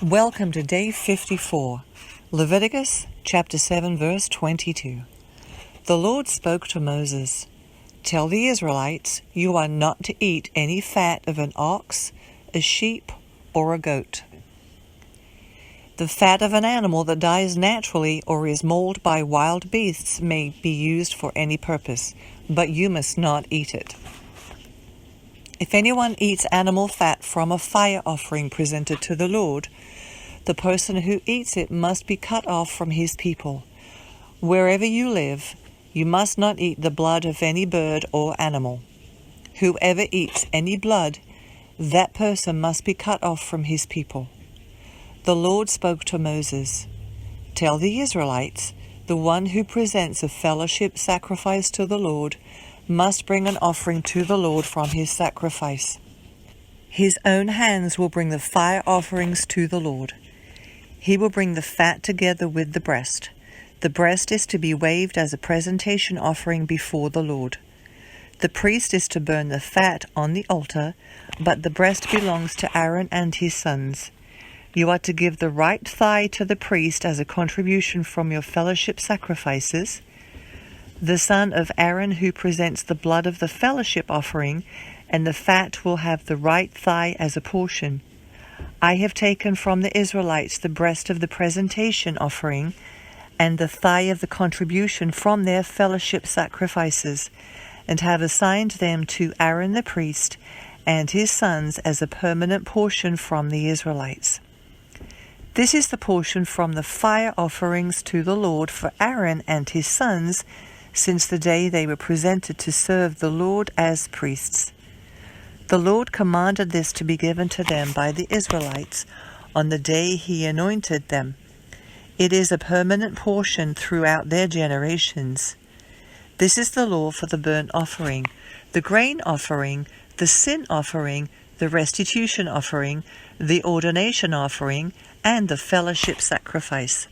Welcome to day 54, Leviticus chapter 7 verse 22. The Lord spoke to Moses, "Tell the Israelites, you are not to eat any fat of an ox, a sheep, or a goat. The fat of an animal that dies naturally or is mauled by wild beasts may be used for any purpose, but you must not eat it. If anyone eats animal fat from a fire offering presented to the Lord, the person who eats it must be cut off from his people. Wherever you live, you must not eat the blood of any bird or animal. Whoever eats any blood, that person must be cut off from his people." The Lord spoke to Moses, "Tell the Israelites, the one who presents a fellowship sacrifice to the Lord must bring an offering to the Lord from his sacrifice. His own hands will bring the fire offerings to the Lord. He will bring the fat together with the breast. The breast is to be waved as a presentation offering before the Lord. The priest is to burn the fat on the altar, but the breast belongs to Aaron and his sons. You are to give the right thigh to the priest as a contribution from your fellowship sacrifices. The son of Aaron who presents the blood of the fellowship offering and the fat will have the right thigh as a portion. I have taken from the Israelites the breast of the presentation offering and the thigh of the contribution from their fellowship sacrifices, and have assigned them to Aaron the priest and his sons as a permanent portion from the Israelites. This is the portion from the fire offerings to the Lord for Aaron and his sons since the day they were presented to serve the Lord as priests. The Lord commanded this to be given to them by the Israelites on the day he anointed them. It is a permanent portion throughout their generations. This is the law for the burnt offering, the grain offering, the sin offering, the restitution offering, the ordination offering, and the fellowship sacrifice,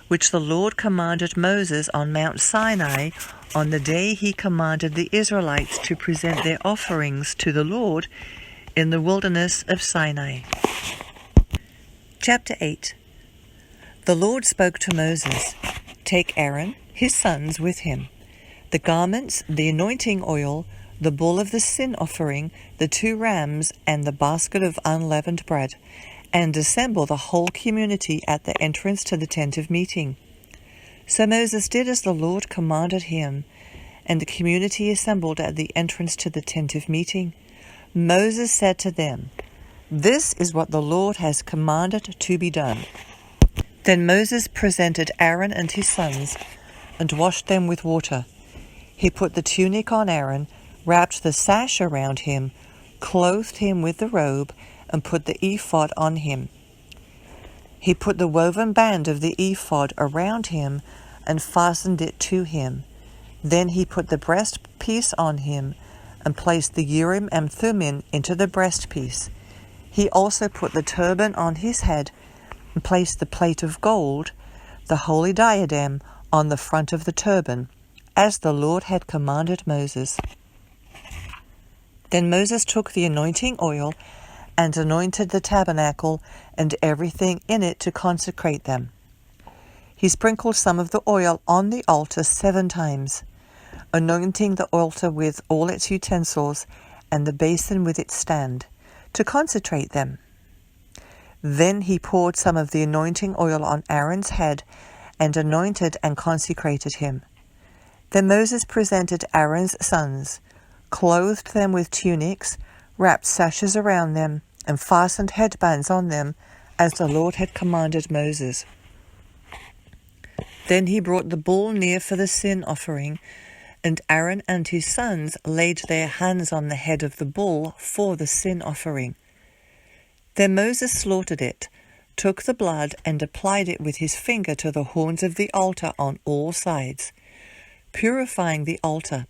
which the Lord commanded Moses on Mount Sinai on the day he commanded the Israelites to present their offerings to the Lord in the wilderness of Sinai. Chapter 8. The Lord spoke to Moses, "Take Aaron, his sons with him, the garments, the anointing oil, the bull of the sin offering, the 2 rams, and the basket of unleavened bread, and assemble the whole community at the entrance to the tent of meeting." So Moses did as the Lord commanded him, and the community assembled at the entrance to the tent of meeting. Moses said to them, "This is what the Lord has commanded to be done." Then Moses presented Aaron and his sons, and washed them with water. He put the tunic on Aaron, wrapped the sash around him, clothed him with the robe, and put the ephod on him. He put the woven band of the ephod around him and fastened it to him. Then he put the breastpiece on him and placed the Urim and Thummim into the breastpiece. He also put the turban on his head and placed the plate of gold, the holy diadem, on the front of the turban, as the Lord had commanded Moses. Then Moses took the anointing oil and anointed the tabernacle and everything in it to consecrate them. He sprinkled some of the oil on the altar 7 times, anointing the altar with all its utensils and the basin with its stand, to consecrate them. Then he poured some of the anointing oil on Aaron's head and anointed and consecrated him. Then Moses presented Aaron's sons, clothed them with tunics, wrapped sashes around them, and fastened headbands on them, as the Lord had commanded Moses. Then he brought the bull near for the sin offering, and Aaron and his sons laid their hands on the head of the bull for the sin offering. Then Moses slaughtered it, took the blood, and applied it with his finger to the horns of the altar on all sides, purifying the altar.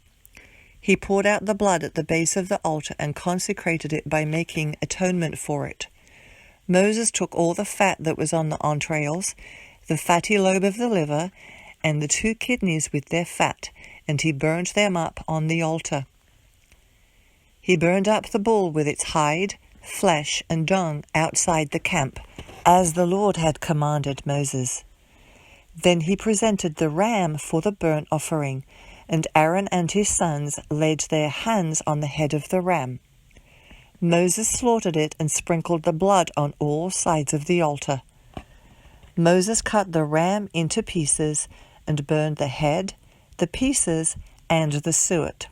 He poured out the blood at the base of the altar and consecrated it by making atonement for it. Moses took all the fat that was on the entrails, the fatty lobe of the liver, and the 2 kidneys with their fat, and he burned them up on the altar. He burned up the bull with its hide, flesh, and dung outside the camp, as the Lord had commanded Moses. Then he presented the ram for the burnt offering, and Aaron and his sons laid their hands on the head of the ram. Moses slaughtered it and sprinkled the blood on all sides of the altar. Moses cut the ram into pieces and burned the head, the pieces, and the suet.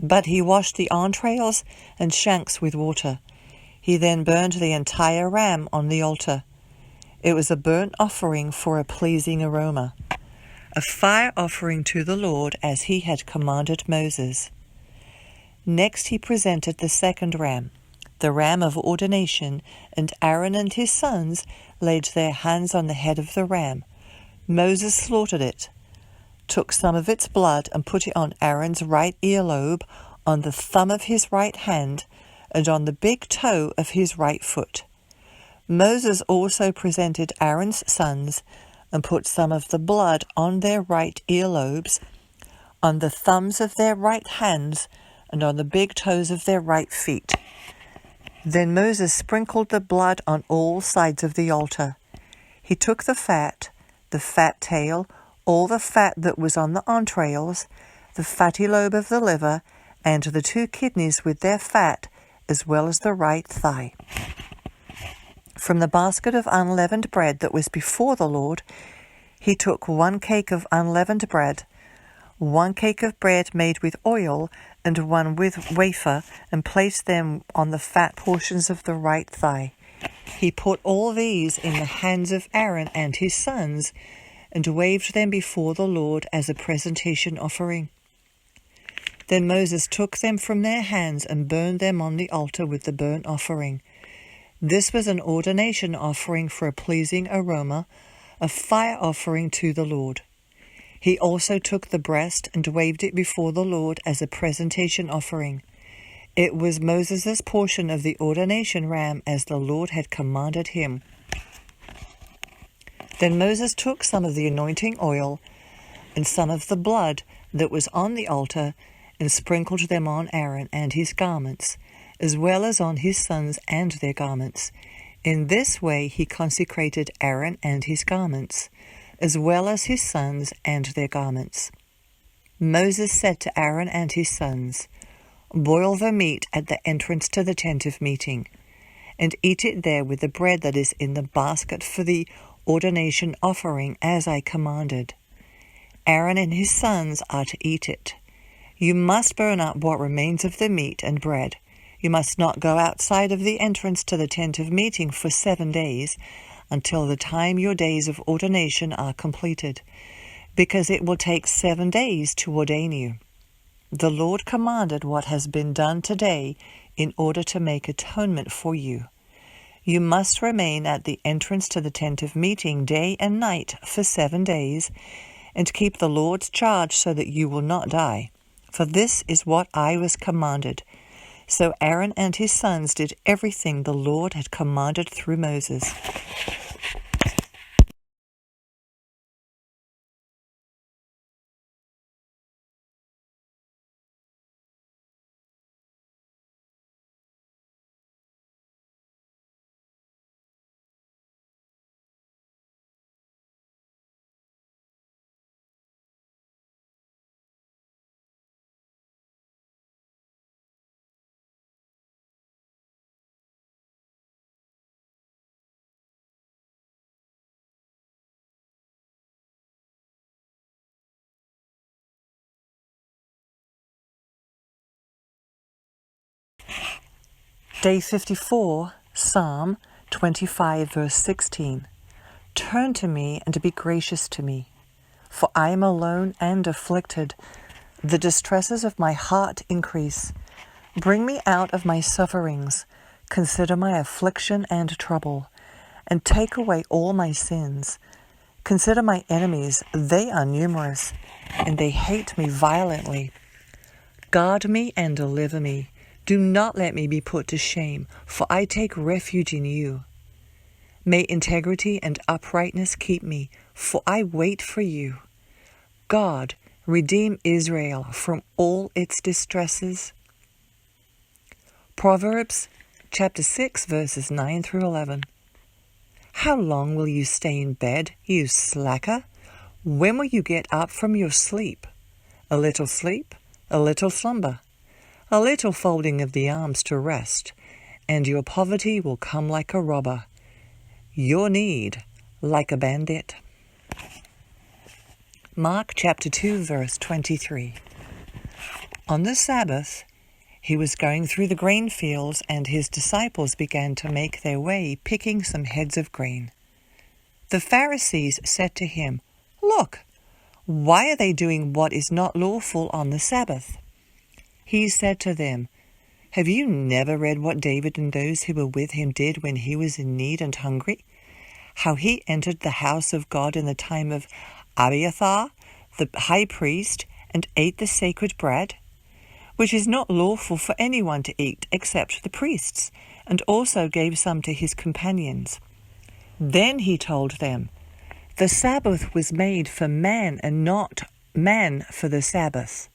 But he washed the entrails and shanks with water. He then burned the entire ram on the altar. It was a burnt offering for a pleasing aroma, a fire offering to the Lord as he had commanded Moses. Next he presented the second ram, the ram of ordination, and Aaron and his sons laid their hands on the head of the ram. Moses slaughtered it, took some of its blood and put it on Aaron's right earlobe, on the thumb of his right hand, and on the big toe of his right foot. Moses also presented Aaron's sons and put some of the blood on their right earlobes, on the thumbs of their right hands, and on the big toes of their right feet. Then Moses sprinkled the blood on all sides of the altar. He took the fat tail, all the fat that was on the entrails, the fatty lobe of the liver, and the 2 kidneys with their fat, as well as the right thigh. From the basket of unleavened bread that was before the Lord, he took 1 cake of unleavened bread, 1 cake of bread made with oil, and 1 with wafer, and placed them on the fat portions of the right thigh. He put all these in the hands of Aaron and his sons, and waved them before the Lord as a presentation offering. Then Moses took them from their hands and burned them on the altar with the burnt offering. This was an ordination offering for a pleasing aroma, a fire offering to the Lord. He also took the breast and waved it before the Lord as a presentation offering. It was Moses' portion of the ordination ram as the Lord had commanded him. Then Moses took some of the anointing oil and some of the blood that was on the altar and sprinkled them on Aaron and his garments, as well as on his sons and their garments. In this way he consecrated Aaron and his garments, as well as his sons and their garments. Moses said to Aaron and his sons, "Boil the meat at the entrance to the tent of meeting, and eat it there with the bread that is in the basket for the ordination offering as I commanded. Aaron and his sons are to eat it. You must burn up what remains of the meat and bread. You must not go outside of the entrance to the tent of meeting for 7 days, until the time your days of ordination are completed, because it will take 7 days to ordain you. The Lord commanded what has been done today in order to make atonement for you. You must remain at the entrance to the tent of meeting day and night for 7 days, and keep the Lord's charge so that you will not die. For this is what I was commanded." So Aaron and his sons did everything the Lord had commanded through Moses. Day 54, Psalm 25, verse 16. Turn to me and be gracious to me, for I am alone and afflicted. The distresses of my heart increase. Bring me out of my sufferings. Consider my affliction and trouble, and take away all my sins. Consider my enemies, they are numerous, and they hate me violently. Guard me and deliver me. Do not let me be put to shame, for I take refuge in you. May integrity and uprightness keep me, for I wait for you. God, redeem Israel from all its distresses. Proverbs chapter 6, verses 9 through 11. How long will you stay in bed, you slacker? When will you get up from your sleep? A little sleep, a little slumber, a little folding of the arms to rest, and your poverty will come like a robber, your need like a bandit. Mark chapter 2, verse 23. On the Sabbath, he was going through the grain fields, and his disciples began to make their way, picking some heads of grain. The Pharisees said to him, "Look, why are they doing what is not lawful on the Sabbath?" He said to them, "Have you never read what David and those who were with him did when he was in need and hungry? How he entered the house of God in the time of Abiathar, the high priest, and ate the sacred bread, which is not lawful for anyone to eat except the priests, and also gave some to his companions." Then he told them, "The Sabbath was made for man, and not man for the Sabbath.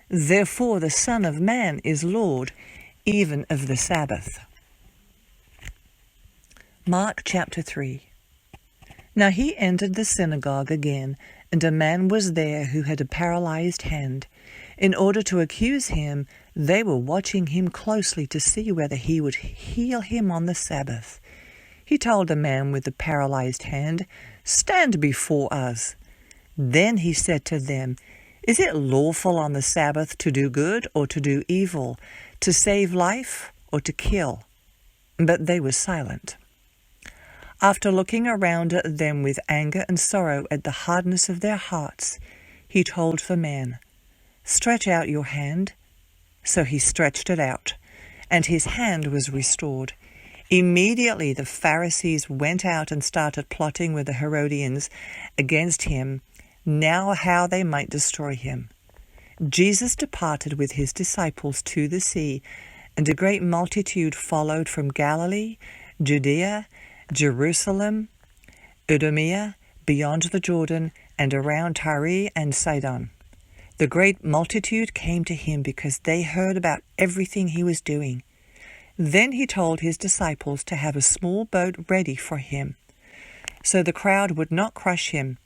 Therefore the Son of Man is Lord even of the Sabbath." Mark chapter 3. Now he entered the synagogue again, and a man was there who had a paralyzed hand. In order to accuse him, they were watching him closely to see whether he would heal him on the Sabbath. He told the man with the paralyzed hand, "Stand before us." Then he said to them, "Is it lawful on the Sabbath to do good or to do evil, to save life or to kill?" But they were silent. After looking around at them with anger and sorrow at the hardness of their hearts, he told the man, "Stretch out your hand." So he stretched it out, and his hand was restored. Immediately the Pharisees went out and started plotting with the Herodians against him, now how they might destroy him. Jesus departed with his disciples to the sea, and a great multitude followed from Galilee, Judea, Jerusalem, Idumea, beyond the Jordan, and around Tyre and Sidon. The great multitude came to him because they heard about everything he was doing. Then he told his disciples to have a small boat ready for him, so the crowd would not crush him.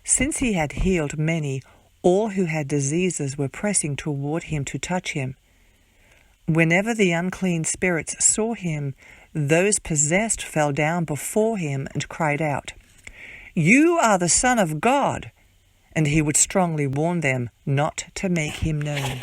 Since he had healed many, all who had diseases were pressing toward him to touch him. Whenever the unclean spirits saw him, those possessed fell down before him and cried out, "You are the Son of God!" And he would strongly warn them not to make him known.